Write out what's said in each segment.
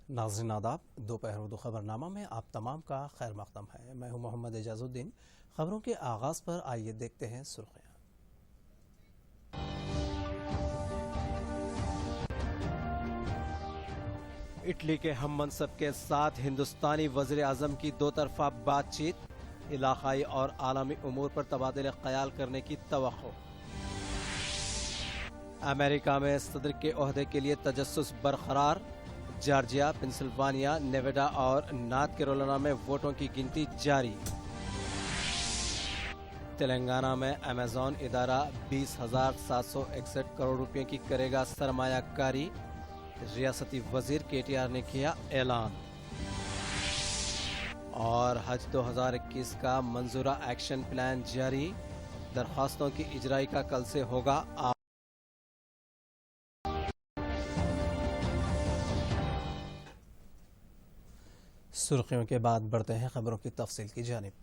नाज़रीन आदाब, दोपहर उर्दू खबरनामा में आप तमाम का खैर मक़दम है। मैं हूं मोहम्मद एजाजुद्दीन। खबरों के आगाज़ पर आइए देखते हैं सुर्खियाँ। इटली के हम मनसब के साथ हिंदुस्तानी वज़ीर आज़म की दो तरफा बातचीत, इलाक़ाई और आलमी उमूर पर तबादले ख्याल करने की तवक्को। अमेरिका में सदर के ओहदे के लिए तजस्सुस बरकरार, जॉर्जिया, पेंसिल्वानिया, नेवाडा और नॉर्थ कैरोलिना में वोटों की गिनती जारी। तेलंगाना में अमेज़न इदारा 20,761 करोड़ रुपए की करेगा सरमायाकारी, रियासती वजीर केटीआर ने किया ऐलान। और हज 2021 का मंजूरा एक्शन प्लान जारी, दरखास्तों की इजराई का कल से होगा सुर्खियों के बाद बढ़ते हैं खबरों की तफसील की जानिब।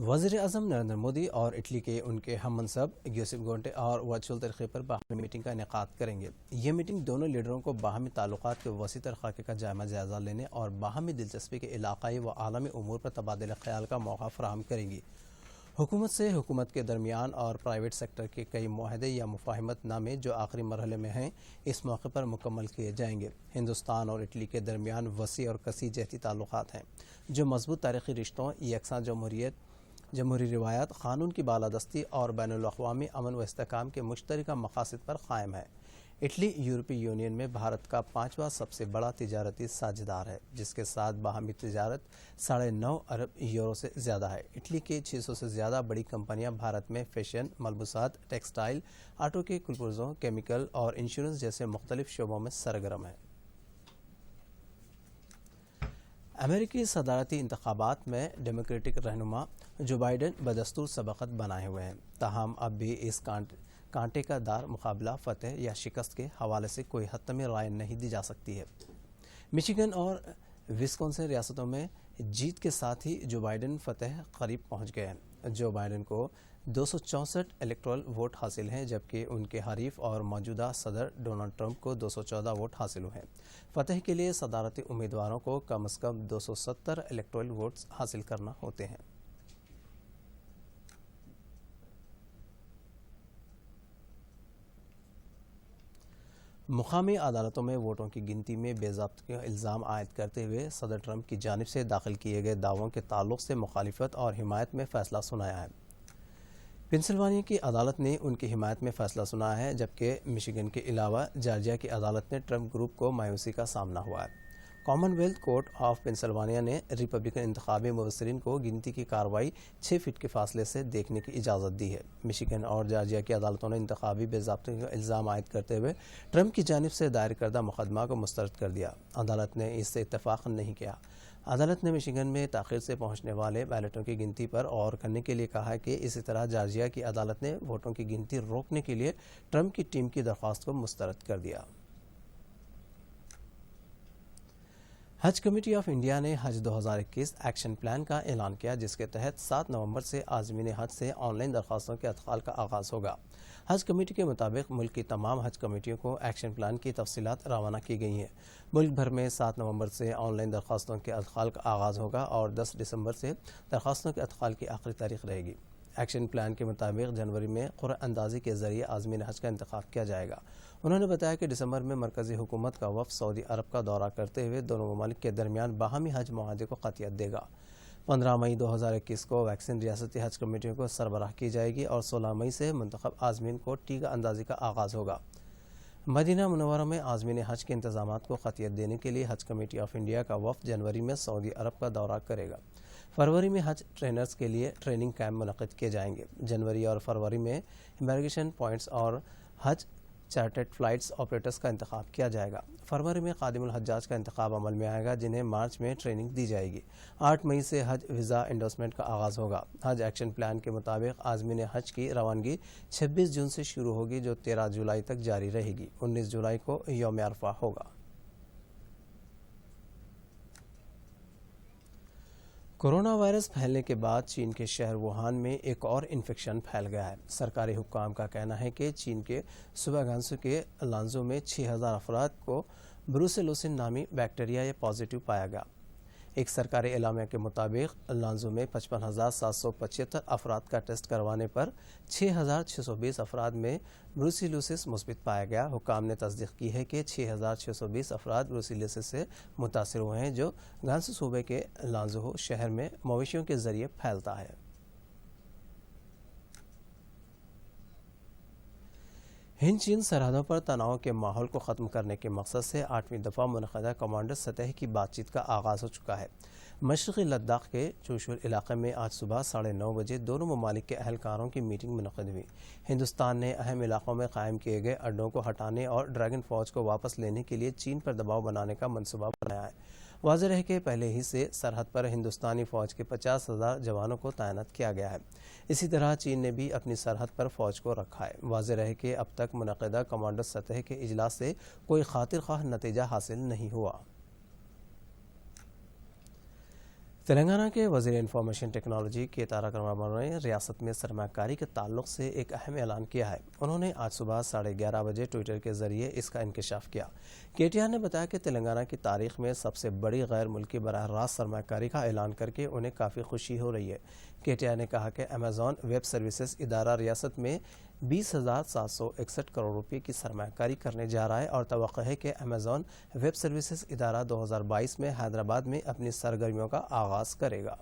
वज़ीर आज़म नरेंद्र मोदी और इटली के उनके हम मनसब गियुसेppe कोंटे और वर्चुअल तरीके पर बाहमी मीटिंग का इनेकाद करेंगे। ये मीटिंग दोनों लीडरों को बाहमी ताल्लुकात के वसी तर खाके का जायज़ा लेने और बाहमी दिलचस्पी के इलाक़ाई व आलमी उमूर पर तबादला ख्याल का मौका फराहम करेंगी। हुकूमत से हुकूमत के दरमियान और प्राइवेट सेक्टर के कई मुआहदे या मुफाहमत नामे जो आखिरी मरहले में हैं, इस मौके पर मुकम्मल किए जाएंगे। हिंदुस्तान और इटली के दरमियान वसी और कसी जहती ताल्लुकात हैं जो मजबूत तारीख़ी रिश्तों, यकसा जमहूरी रिवायात, क़ानून की बालादस्ती और बैनुल अक़वामी अमन व इस्तेहकाम के मुश्तरका मक़ासद पर क़ायम है। इटली यूरोपीय यूनियन में भारत का 5वां सबसे बड़ा तिजारती साझेदार है, जिसके साथ बाहमी तिजारत 9.5 अरब यूरो से ज़्यादा है। इटली की 600 से ज़्यादा बड़ी कंपनियां भारत में फैशन, मलबूसात, टेक्सटाइल, ऑटो के कुलपुर्जों, केमिकल और इंश्योरेंस जैसे मुख्तलिफ शोबों में सरगर्म है। अमेरिकी सदारती इंतखाबात में डेमोक्रेटिक रहनुमा जो बाइडन बदस्तूर सबकत बनाए हुए हैं, ताहम अब भी इस कांटे का दार मुकाबला फतेह या शिकस्त के हवाले से कोई हतमी राय नहीं दी जा सकती है। मिशिगन और विस्कॉन्सिन रियासतों में जीत के साथ ही जो बाइडन फतेह करीब पहुंच गए हैं। जो बाइडन को 264 इलेक्टोरल वोट हासिल हैं, जबकि उनके हरीफ और मौजूदा सदर डोनाल्ड ट्रंप को 214 वोट हासिल हुए हैं। फतेह के लिए सदारती उम्मीदवारों को कम से कम 270 इलेक्टोरल वोट्स हासिल करना होते हैं। मुकामी अदालतों में वोटों की गिनती में बेज़ाब्तगी का इल्ज़ाम आयद करते हुए सदर ट्रंप की जानिब से दाखिल किए गए दावों के ताल्लुक से मुखालिफत और हिमायत में फ़ैसला सुनाया है। पेंसिल्वानिया की अदालत ने उनकी हिमायत में फ़ैसला सुनाया है, जबकि मिशिगन के अलावा जॉर्जिया की अदालत ने ट्रंप ग्रुप को मायूसी का सामना हुआ है। कॉमनवेल्थ कोर्ट ऑफ पेंसिल्वानिया ने रिपब्लिकन इंतखाबी मुबसरीन को गिनती की कार्रवाई 6 फीट के फासले से देखने की इजाज़त दी है। मिशिगन और जॉर्जिया की अदालतों ने इंतखाबी बेज़ाब्तगी का इल्ज़ाम आयद करते हुए ट्रंप की जानिब से दायर करदा मुकदमा को मुस्तरद कर दिया। अदालत ने इससे इत्तफाक नहीं किया। अदालत ने मिशिगन में ताख़ीर से पहुंचने वाले बैलेटों की गिनती पर गौर करने के लिए कहा है कि इसी तरह जॉर्जिया की अदालत ने वोटों की गिनती रोकने के लिए ट्रंप की टीम की दरख्वास्त को मुस्तरद कर दिया। हज कमेटी ऑफ इंडिया ने हज 2021 एक्शन प्लान का ऐलान किया, जिसके तहत 7 नवंबर से आज़मीन हज से ऑनलाइन दरख्वास्तों के अदखाल का आगाज़ होगा। हज कमेटी के मुताबिक मुल्क की तमाम हज कमेटियों को एक्शन प्लान की तफसीलात रवाना की गई हैं। मुल्क भर में 7 नवंबर से ऑनलाइन दरख्वास्तों के अदखाल का आगाज़ होगा और 10 दिसंबर से दरख्वास्तों के अदखाल की आखिरी तारीख रहेगी। एक्शन प्लान के मुताबिक जनवरी में क़ुर्अ अंदाज़ी के ज़रिए आज़मीन हज का इंतखाब किया जाएगा। उन्होंने बताया कि दिसंबर में मरकज़ी हुकूमत का वफ़द सऊदी अरब का दौरा करते हुए दोनों ममालिक के दरमियान बाहमी हज मुआहदे को क़तियत देगा। 15 मई 2021 को वैक्सीन रियासती हज कमेटियों को सरबराह की जाएगी और 16 मई से मुंतखब आज़मीन को टीका अंदाज़ी का आगाज़ होगा। मदीना मुनव्वरा में आज़मीन हज के इंतज़ामात को क़तियत देने के लिए हज कमेटी ऑफ इंडिया का वफ़द जनवरी में सऊदी अरब का दौरा करेगा। फरवरी में हज ट्रेनर्स के लिए ट्रेनिंग कैंप मुनक़िद किए जाएंगे। जनवरी और फरवरी में इमिग्रेशन पॉइंट्स और हज चार्टर्ड फ़्लाइट्स ऑपरेटर्स का इंतखाब किया जाएगा। फरवरी में क़ादिमुल हज्जाज का इंतखाब अमल में आएगा, जिन्हें मार्च में ट्रेनिंग दी जाएगी। 8 मई से हज वीज़ा इंडोर्समेंट का आगाज़ होगा। हज एक्शन प्लान के मुताबिक आज़मीन हज की रवानगी 26 जून से शुरू होगी, जो 13 जुलाई तक जारी रहेगी। 19 जुलाई को यौम अरफा होगा। कोरोना वायरस फैलने के बाद चीन के शहर वुहान में एक और इन्फेक्शन फैल गया है। सरकारी हुक्काम का कहना है कि चीन के सुबह गांसू के लांजो में 6000 अफराद को ब्रूसेलोसिस नामी बैक्टीरिया ये पॉजिटिव पाया गया। एक सरकारी एलामिया के मुताबिक लांजो में 55,775 अफराद का टेस्ट करवाने पर 6,620 अफराद में ब्रूसेलोसिस मुस्बित पाया गया। हुकाम ने तस्दीक की है कि 6,620 अफराद ब्रूसेलोसिस से मुतासर हुए हैं, जो गांसू सूबे के लांजो शहर में मवेशियों के जरिए फैलता है। हिंद चीन सरहदों पर तनाव के माहौल को ख़त्म करने के मकसद से 8वीं दफ़ा मुनक़दा कमांडर सतह की बातचीत का आगाज़ हो चुका है। मशरक़ी लद्दाख के चूशुल इलाके में आज सुबह 9:30 बजे दोनों ममालिक के अहलकारों की मीटिंग मुनक़द हुई। हिंदुस्तान ने अहम इलाकों में कायम किए गए अड्डों को हटाने और ड्रैगन फ़ौज को वापस लेने के लिए चीन पर दबाव बनाने का मनसूबा बनाया है। वाज़ेह है कि पहले ही से सरहद पर हिंदुस्तानी फ़ौज के 50,000 जवानों को तैनात किया गया है। इसी तरह चीन ने भी अपनी सरहद पर फ़ौज को रखा है। वाज़ेह है कि अब तक मुनक़दा कमांडर सतह के इजलास से कोई खातिर ख्वाह नतीजा हासिल नहीं हुआ। तेलंगाना के वज़ीर इंफॉर्मेशन टेक्नोलॉजी के तारक रामाराव ने रियासत में सरमाकारी के ताल्लुक से एक अहम ऐलान किया है। उन्होंने आज सुबह 11:30 बजे ट्विटर के जरिए इसका इंकशाफ किया। केटीआर ने बताया कि तेलंगाना की तारीख में सबसे बड़ी गैर मुल्की बराह रास्त सरमाकारी का ऐलान करके उन्हें काफ़ी खुशी हो रही है। केटीआर ने कहा कि अमेज़ॉन वेब सर्विसेज इदारा रियासत में 20,761 करोड़ रुपए की सरमाकारी करने जा रहा है और तवक्को है कि अमेज़ॉन वेब सर्विसेज इदारा 2022 में हैदराबाद में अपनी सरगर्मियों का आगाज़ करेगा।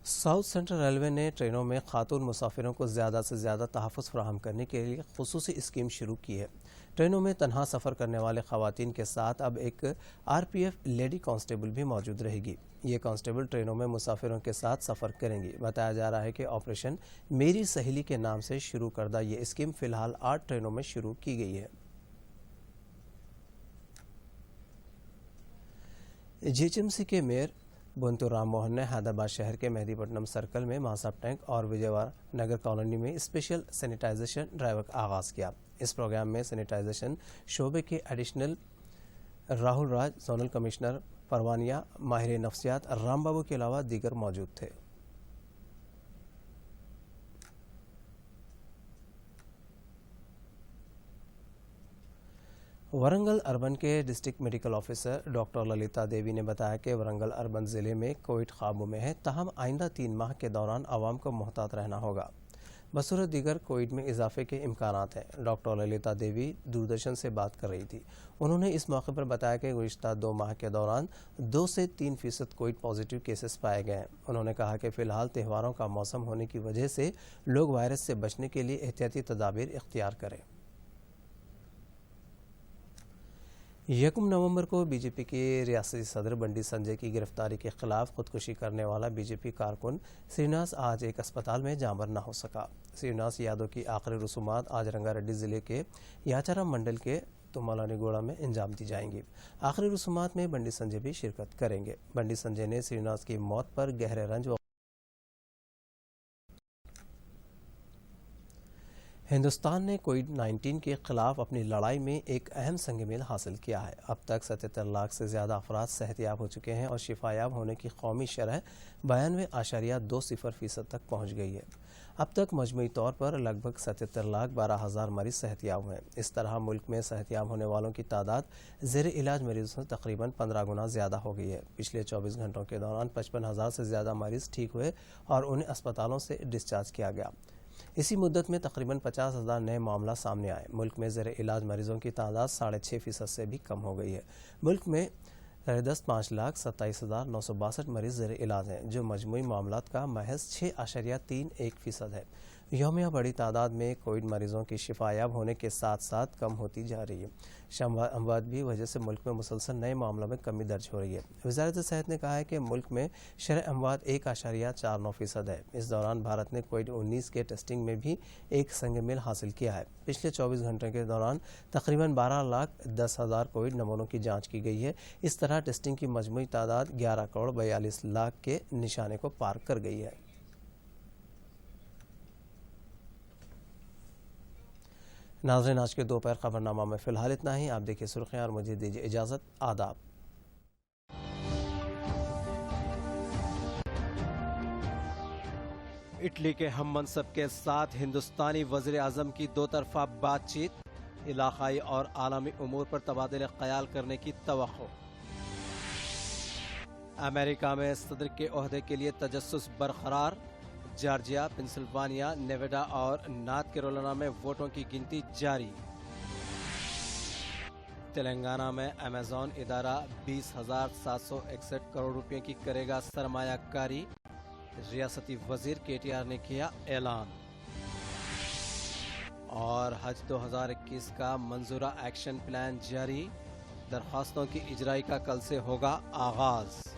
साउथ सेंट्रल रेलवे ने ट्रेनों में खातून मुसाफिरों को ज़्यादा से ज़्यादा तहफ़्फ़ुज़ फराहम करने के लिए खुसूसी स्कीम शुरू की है। ट्रेनों में तन्हा सफ़र करने वाले ख़वातीन के साथ अब एक RPF लेडी कांस्टेबल भी मौजूद रहेगी। ये कांस्टेबल ट्रेनों में मुसाफिरों के साथ सफ़र करेंगी। बताया जा रहा है कि ऑपरेशन मेरी सहेली के नाम से शुरू करदा ये स्कीम फ़िलहाल 8 ट्रेनों में शुरू की गई है। GHMC के मेयर बुंतु राम मोहन ने हैदराबाद शहर के मेहदीपट्टनम सर्कल में मासाब टैंक और विजयवाड़ा नगर कॉलोनी में स्पेशल सैनिटाइजेशन ड्राइव का आगाज़ किया। इस प्रोग्राम में सैनिटाइजेशन शोबे के additional Rahul Raj, zonal commissioner Parvania, माहिर नफ्सियात राम बाबू के अलावा दीगर मौजूद थे। वरंगल अर्बन के district medical officer doctor Lalitha Devi ने बताया कि वरंगल अर्बन ज़िले में कोविड काबू में है, ताहम आइंदा 3 माह के दौरान आवाम को मोहतात रहना होगा। बसूरत दीगर कोविड में इजाफे के इम्कानात हैं। डॉक्टर ललिता देवी दूरदर्शन से बात कर रही थी। उन्होंने इस मौके पर बताया कि गुज़िश्ता 2 माह के दौरान 2 से 3% कोविड पॉजिटिव केसेस पाए गए हैं। उन्होंने कहा कि फ़िलहाल त्योहारों का मौसम होने की वजह से लोग वायरस से बचने के लिए एहतियाती तदाबीर इख्तियार करें। 1 नवंबर को बीजेपी के रियासती सदर बंडी संजय की गिरफ्तारी के खिलाफ खुदकुशी करने वाला बीजेपी कारकुन श्रीनिवास आज एक अस्पताल में जांबर न हो सका। श्रीनिवास यादव की आखिरी रसूमात आज रंगारेड्डी जिले के याचाराम मंडल के तुमालानीगोड़ा में अंजाम दी जाएंगी। आखिरी रसूमात में बंडी संजय भी शिरकत करेंगे। बंडी संजय ने श्रीनिवास की मौत पर गहरे रंज हिंदुस्तान ने कोविड-19 के खिलाफ अपनी लड़ाई में एक अहम संग-मील हासिल किया है। अब तक 77 लाख से ज़्यादा अफराद सेहतयाब हो चुके हैं और शिफायाब होने की कौमी शरह 92.20% तक पहुँच गई है। अब तक मजमूई तौर पर लगभग 77,12,000 मरीज सेहतयाब हुए हैं। इस तरह मुल्क में सेहतयाब होने वालों की तादाद ज़ेर इलाज मरीजों से तकरीबन 15 गुना ज़्यादा हो गई है। पिछले 24 घंटों के दौरान 55,000 से ज़्यादा मरीज ठीक हुए और उन्हें अस्पतालों से डिस्चार्ज किया गया। इसी मुद्दत में तकरीबन 50,000 नए मामला सामने आए। मुल्क में ज़ेर इलाज मरीजों की तादाद 6.5% से भी कम हो गई है। मुल्क में 5,27,962 मरीज ज़ेर इलाज हैं, जो मजमूई मामलात का महज 6.31% है। यौमिया बड़ी तादाद में कोविड मरीजों की शिफायाब होने के साथ साथ कम होती जा रही है। शमवा अमवात भी वजह से मुल्क में मुसलसल नए मामलों में कमी दर्ज हो रही है। वज़ारत सेहत ने कहा है कि मुल्क में शरह अमवात 1.49% है। इस दौरान भारत ने कोविड-19 के टेस्टिंग में भी एक संग-मील हासिल किया है। पिछले 24 घंटे के दौरान तकरीबन 12,10,000 कोविड नमूनों की जाँच की गई है। इस तरह टेस्टिंग की मजमूई तादाद 11,42,00,000 के निशाने को पार कर गई है। नाज़रीन, आज के दोपहर खबरनामा में फ़िलहाल इतना ही। आप देखिए सुर्खियाँ और मुझे दीजिए इजाज़त। आदाब। इटली के हम मनसब के साथ हिंदुस्तानी वज़ीर आज़म की 2 तरफ़ा बातचीत। علاقائی اور عالمی امور پر تبادلہ خیال کرنے کی توقع۔ امریکہ میں صدر کے عہدے کے لیے تجسس برقرار، جارجیا، پنسلوانیا، نیواڈا اور نارتھ کیرولینا میں ووٹوں کی گنتی جاری۔ تلنگانہ میں امیزون ادارہ 20,761 کروڑ روپے کی کرے گا سرمایہ کاری، ریاستی وزیر KTR نے کیا اعلان۔ اور حج 2021 کا منظورہ ایکشن پلان جاری، درخواستوں کی اجرائی کا کل سے ہوگا آغاز۔